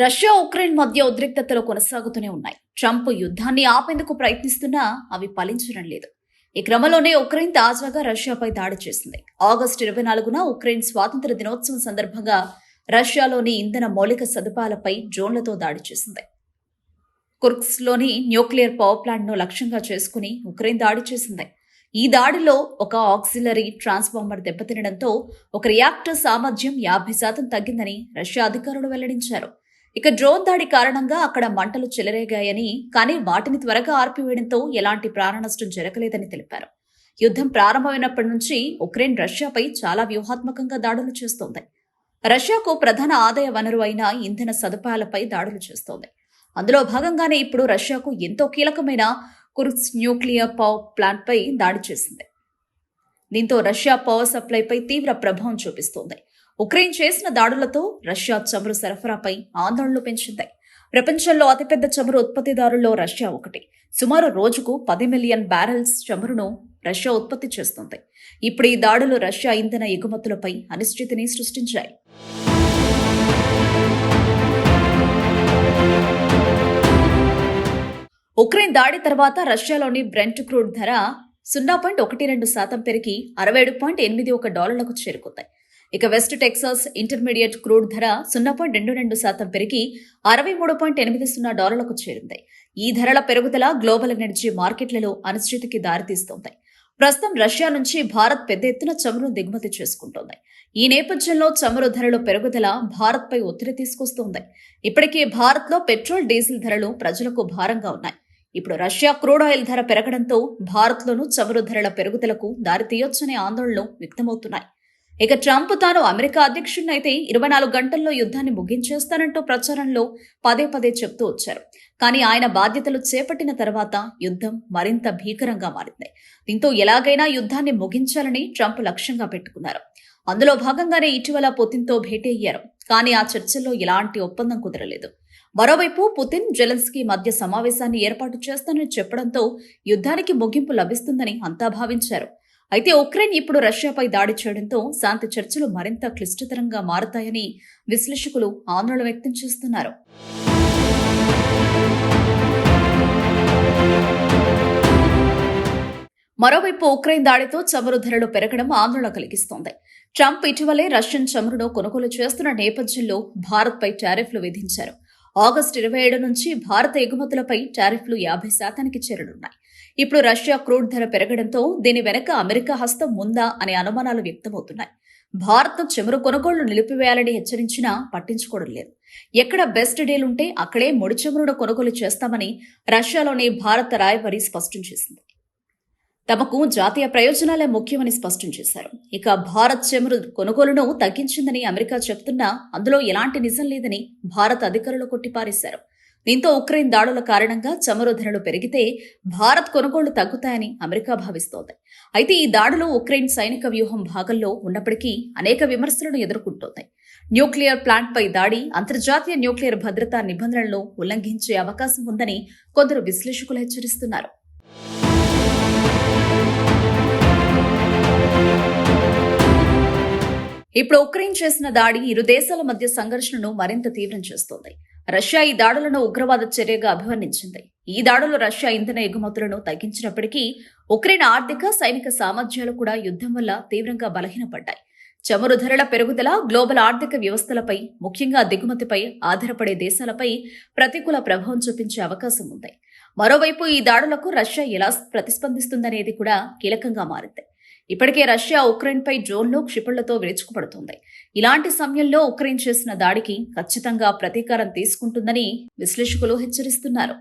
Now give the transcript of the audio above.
Russia Ukraine మధ్య ఉద్రిక్తతలు కొనసాగుతూనే ఉన్నాయి. ట్రంప్ యుద్ధాన్ని ఆపేందుకు ప్రయత్నిస్తున్నా అవి ఫలించడం లేదు. ఈ క్రమంలోనే ఉక్రెయిన్ తాజాగా రష్యాపై దాడి చేసింది. ఆగస్టు 24న ఉక్రెయిన్ స్వాతంత్ర దినోత్సవం సందర్భంగా రష్యాలోని ఇంధన మౌలిక సదుపాయాలపై డ్రోన్లతో దాడి చేసింది. కుర్స్క్లోని న్యూక్లియర్ పవర్ ప్లాంట్ ను లక్ష్యంగా చేసుకుని ఉక్రెయిన్ దాడి చేసింది. ఈ దాడిలో ఒక ఆక్సిలరీ ట్రాన్స్ఫార్మర్ దెబ్బతినడంతో ఒక రియాక్టర్ సామర్థ్యం 50% తగ్గిందని రష్యా అధికారులు వెల్లడించారు. ఇక డ్రోన్ దాడి కారణంగా అక్కడ మంటలు చెలరేగాయని, కానీ వాటిని త్వరగా ఆర్పివేయడంతో ఎలాంటి ప్రాణనష్టం జరగలేదని తెలిపారు. యుద్ధం ప్రారంభమైనప్పటి నుంచి ఉక్రెయిన్ రష్యాపై చాలా వ్యూహాత్మకంగా దాడులు చేస్తోంది. రష్యాకు ప్రధాన ఆదాయ వనరు అయిన ఇంధన సదుపాయాలపై దాడులు చేస్తోంది. అందులో భాగంగానే ఇప్పుడు రష్యాకు ఎంతో కీలకమైన కుర్స్క్ న్యూక్లియర్ పవర్ ప్లాంట్పై దాడి చేసింది. దీంతో రష్యా పవర్ సప్లైపై తీవ్ర ప్రభావం చూపిస్తోంది. ఉక్రెయిన్ చేసిన దాడులతో రష్యా చమురు సరఫరాపై ఆందోళనలు పెంచింది. ప్రపంచంలో అతిపెద్ద చమురు ఉత్పత్తిదారుల్లో రష్యా ఒకటి. సుమారు రోజుకు 10 మిలియన్ బ్యారెల్స్ చమురును రష్యా ఉత్పత్తి చేస్తోంది. ఇప్పుడు ఈ దాడులు రష్యా ఇంధన ఎగుమతులపై అనిశ్చితిని సృష్టించాయి. ఉక్రెయిన్ దాడి తర్వాత రష్యాలోని బ్రెంట్ క్రూడ్ ధర 0.12% పెరిగి $67.81 చేరుకుంది. ఇక వెస్ట్ టెక్సాస్ ఇంటర్మీడియట్ క్రూడ్ ధర 0.22% పెరిగి $63.80 చేరింది. ఈ ధరల పెరుగుదల గ్లోబల్ ఎనర్జీ మార్కెట్లలో అనిశ్చితికి దారితీస్తోంది. ప్రస్తుతం రష్యా నుంచి భారత్ పెద్ద ఎత్తున చమురు దిగుమతి చేసుకుంటోంది. ఈ నేపథ్యంలో చమురు ధరల పెరుగుదల భారత్పై ఒత్తిడి తీసుకొస్తోంది. ఇప్పటికే భారత్లో పెట్రోల్, డీజిల్ ధరలు ప్రజలకు భారంగా ఉన్నాయి. ఇప్పుడు రష్యా క్రూడ్ ఆయిల్ ధర పెరగడంతో భారత్లోనూ చమురు ధరల పెరుగుదలకు దారితీయొచ్చనే ఆందోళనలు వ్యక్తమవుతున్నాయి. ఇక ట్రంప్ తాను అమెరికా అధ్యక్షుడినైతే 24 గంటల్లో యుద్ధాన్ని ముగించేస్తానంటూ ప్రచారంలో పదే పదే చెప్తూ వచ్చారు. కానీ ఆయన బాధ్యతలు చేపట్టిన తర్వాత యుద్ధం మరింత భీకరంగా మారింది. దీంతో ఎలాగైనా యుద్ధాన్ని ముగించాలని ట్రంప్ లక్ష్యంగా పెట్టుకున్నారు. అందులో భాగంగానే ఇటీవల పుతిన్తో భేటీ అయ్యారు. కానీ ఆ చర్చల్లో ఎలాంటి ఒప్పందం కుదరలేదు. మరోవైపు పుతిన్, జెలెన్స్కీ మధ్య సమావేశాన్ని ఏర్పాటు చేస్తానని చెప్పడంతో యుద్ధానికి ముగింపు లభిస్తుందని అంతా భావించారు. అయితే ఉక్రెయిన్ ఇప్పుడు రష్యాపై దాడి చేయడంతో శాంతి చర్చలు మరింత క్లిష్టతరంగా మారతాయని విశ్లేషకులు ఆందోళన వ్యక్తం చేస్తున్నారు. మరోవైపు ఉక్రెయిన్ దాడితో చమురు ధరలు పెరగడం ఆందోళన కలిగిస్తోంది. ట్రంప్ ఇటీవలే రష్యన్ చమురును కొనుగోలు చేస్తున్న నేపథ్యంలో భారత్పై టారిఫ్లు విధించారు. ఆగస్టు 27 నుంచి భారత ఎగుమతులపై టారిఫ్లు 50% చేరనున్నాయి. ఇప్పుడు రష్యా క్రూడ్ ధర పెరగడంతో దీని వెనక అమెరికా హస్తం ఉందా అనే అనుమానాలు వ్యక్తమవుతున్నాయి. భారత్ చమురు కొనుగోళ్లు నిలిపివేయాలని హెచ్చరించినా పట్టించుకోవడం లేదు. ఎక్కడ బెస్ట్ డీల్ ఉంటే అక్కడే ముడి చమురును కొనుగోలు చేస్తామని రష్యాలోని భారత రాయబారి స్పష్టం చేసింది. తమకు జాతీయ ప్రయోజనాలే ముఖ్యమని స్పష్టం చేశారు. ఇక భారత్ చమురు కొనుగోలును తగ్గించిందని అమెరికా చెబుతున్నా అందులో ఎలాంటి నిజం లేదని భారత అధికారులు కొట్టిపారేశారు. దీంతో ఉక్రెయిన్ దాడుల కారణంగా చమురు ధరలు పెరిగితే భారత్ కొనుగోళ్లు తగ్గుతాయని అమెరికా భావిస్తోంది. అయితే ఈ దాడులు ఉక్రెయిన్ సైనిక వ్యూహం భాగంలో ఉన్నప్పటికీ అనేక విమర్శలను ఎదుర్కొంటోంది. న్యూక్లియర్ ప్లాంట్పై దాడి అంతర్జాతీయ న్యూక్లియర్ భద్రతా నిబంధనలను ఉల్లంఘించే అవకాశం ఉందని కొందరు విశ్లేషకులు హెచ్చరిస్తున్నారు. ఇప్పుడు ఉక్రెయిన్ చేసిన దాడి ఇరు దేశాల మధ్య సంఘర్షణను మరింత తీవ్రం చేస్తోంది. రష్యా ఈ దాడులను ఉగ్రవాద చర్యగా అభివర్ణించింది. ఈ దాడులు రష్యా ఇంధన ఎగుమతులను తగ్గించినప్పటికీ ఉక్రెయిన్ ఆర్థిక, సైనిక సామర్థ్యాలు కూడా యుద్ధం వల్ల తీవ్రంగా బలహీనపడ్డాయి. చమురు ధరల పెరుగుదల గ్లోబల్ ఆర్థిక వ్యవస్థలపై, ముఖ్యంగా దిగుమతిపై ఆధారపడే దేశాలపై ప్రతికూల ప్రభావం చూపించే అవకాశం ఉంది. మరోవైపు ఈ దాడులకు రష్యా ఎలా ప్రతిస్పందిస్తుందనేది కూడా కీలకంగా మారింది. ఇప్పటికే రష్యా ఉక్రెయిన్పై డ్రోన్లు, క్షిపణులతో విరుచుకుపడుతోంది. ఇలాంటి సమయంలో ఉక్రెయిన్ చేసిన దాడికి ఖచ్చితంగా ప్రతీకారం తీసుకుంటుందని విశ్లేషకులు హెచ్చరిస్తున్నారు.